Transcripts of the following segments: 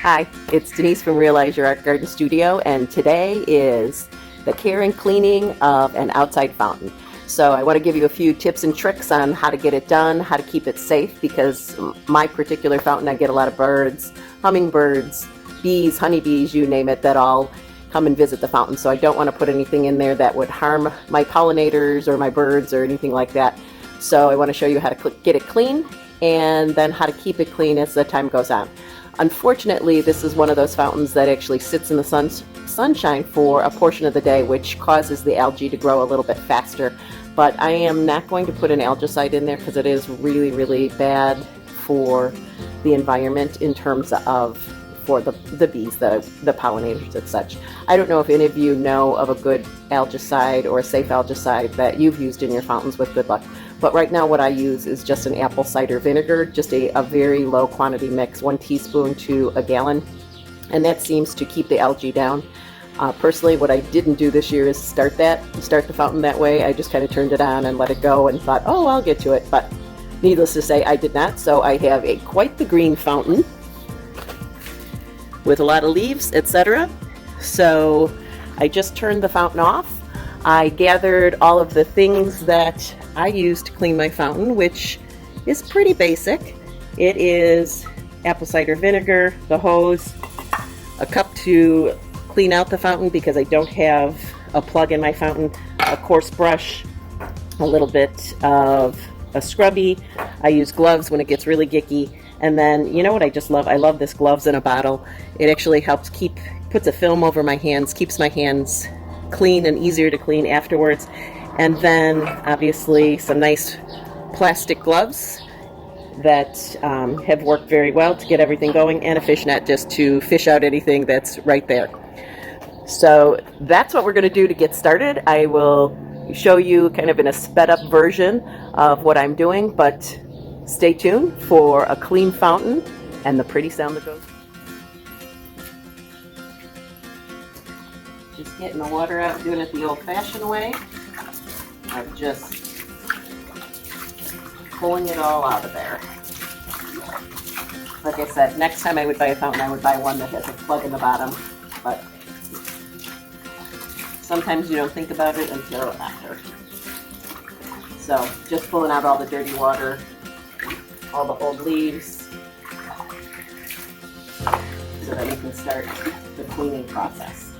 Hi, it's Denise from Realize Your Art Garden Studio, and today is the care and cleaning of an outside fountain. So I want to give you a few tips and tricks on how to get it done, how to keep it safe, because my particular fountain, I get a lot of birds, hummingbirds, bees, honeybees, you name it, that all come and visit the fountain. So I don't want to put anything in there that would harm my pollinators or my birds or anything like that. So I want to show you how to get it clean and then how to keep it clean as the time goes on. Unfortunately, this is one of those fountains that actually sits in the sunshine for a portion of the day, which causes the algae to grow a little bit faster. But I am not going to put an algicide in there because it is really, really bad for the environment in terms of for the bees, the pollinators and such. I don't know if any of you know of a good algicide or a safe algicide that you've used in your fountains with good luck. But right now what I use is just an apple cider vinegar, just a very low quantity mix, 1 teaspoon to a gallon, and that seems to keep the algae down. Personally, what I didn't do this year is start the fountain that way. I just kind of turned it on and let it go and thought, oh, I'll get to it. But needless to say, I did not. So I have quite the green fountain with a lot of leaves, etc. So I just turned the fountain off. I gathered all of the things that I use to clean my fountain, which is pretty basic. It is apple cider vinegar, the hose, a cup to clean out the fountain because I don't have a plug in my fountain, a coarse brush, a little bit of a scrubby. I use gloves when it gets really gicky. And then, you know what I just love? I love this gloves in a bottle. It actually helps puts a film over my hands, keeps my hands clean and easier to clean afterwards. And then obviously some nice plastic gloves that have worked very well to get everything going, and a fish net just to fish out anything that's right there. So that's what we're going to do to get started. I will show you kind of in a sped up version of what I'm doing, but stay tuned for a clean fountain and the pretty sound that goes. Just getting the water out, doing it the old-fashioned way of just pulling it all out of there. Like I said, next time I would buy a fountain, I would buy one that has a plug in the bottom, but sometimes you don't think about it until after. So just pulling out all the dirty water, all the old leaves, so that we can start the cleaning process.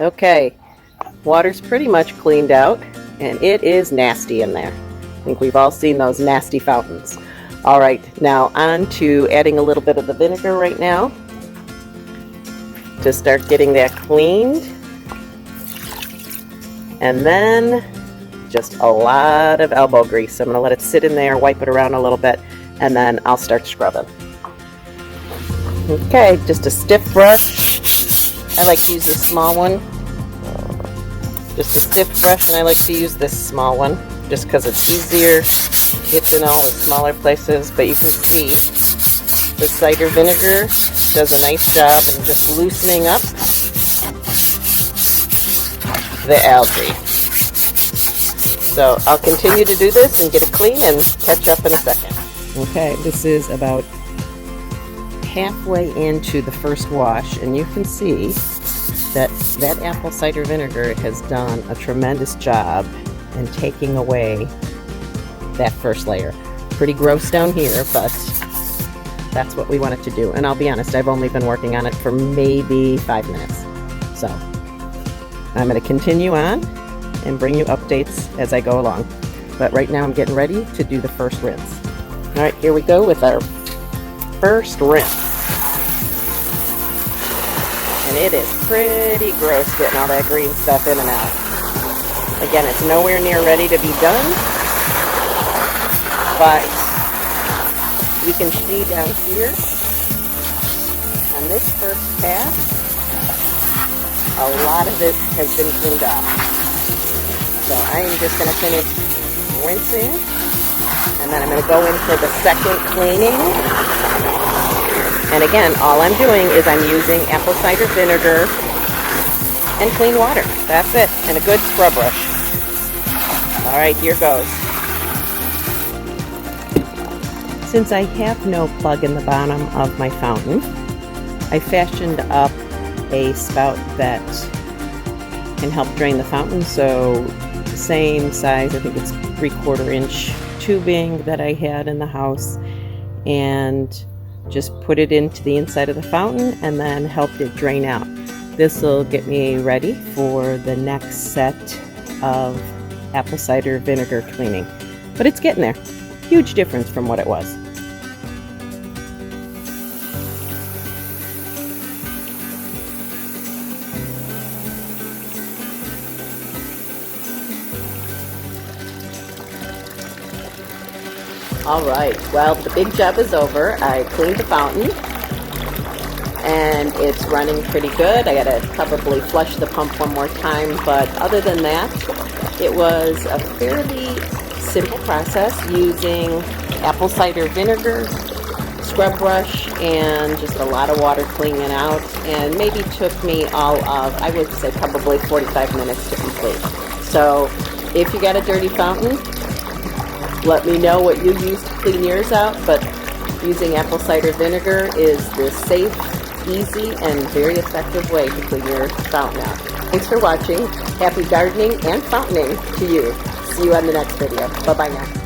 Okay, water's pretty much cleaned out, and it is nasty in there. I think we've all seen those nasty fountains. All right, now on to adding a little bit of the vinegar right now to start getting that cleaned. And then just a lot of elbow grease. I'm going to let it sit in there, wipe it around a little bit, and then I'll start scrubbing. Okay, just a stiff brush. I like to use the small one. Just a stiff brush, and I like to use this small one just because it's easier. Gets in all the smaller places, but you can see the cider vinegar does a nice job in just loosening up the algae. So I'll continue to do this and get it clean and catch up in a second. Okay, this is about halfway into the first wash, and you can see that apple cider vinegar has done a tremendous job in taking away that first layer. Pretty gross down here, but that's what we want it to do. And I'll be honest, I've only been working on it for maybe 5 minutes. So I'm going to continue on and bring you updates as I go along. But right now I'm getting ready to do the first rinse. All right, here we go with our first rinse. And it is pretty gross getting all that green stuff in and out. Again, it's nowhere near ready to be done, but you can see down here on this first pass, a lot of it has been cleaned off. So I am just going to finish rinsing, and then I'm going to go in for the second cleaning. And again, all I'm doing is I'm using apple cider vinegar and clean water. That's it, and a good scrub brush. All right, here goes. Since I have no plug in the bottom of my fountain, I fashioned up a spout that can help drain the fountain. So same size, I think it's 3/4 inch tubing that I had in the house, and just put it into the inside of the fountain and then helped it drain out. This will get me ready for the next set of apple cider vinegar cleaning. But it's getting there. Huge difference from what it was. All right, well, the big job is over. I cleaned the fountain and it's running pretty good. I gotta probably flush the pump one more time, but other than that, it was a fairly simple process using apple cider vinegar, scrub brush, and just a lot of water cleaning it out, and maybe took me all of, I would say, probably 45 minutes to complete. So if you got a dirty fountain, let me know what you use to clean yours out, but using apple cider vinegar is the safe, easy, and very effective way to clean your fountain out. Thanks for watching. Happy gardening and fountaining to you. See you on the next video. Bye-bye now.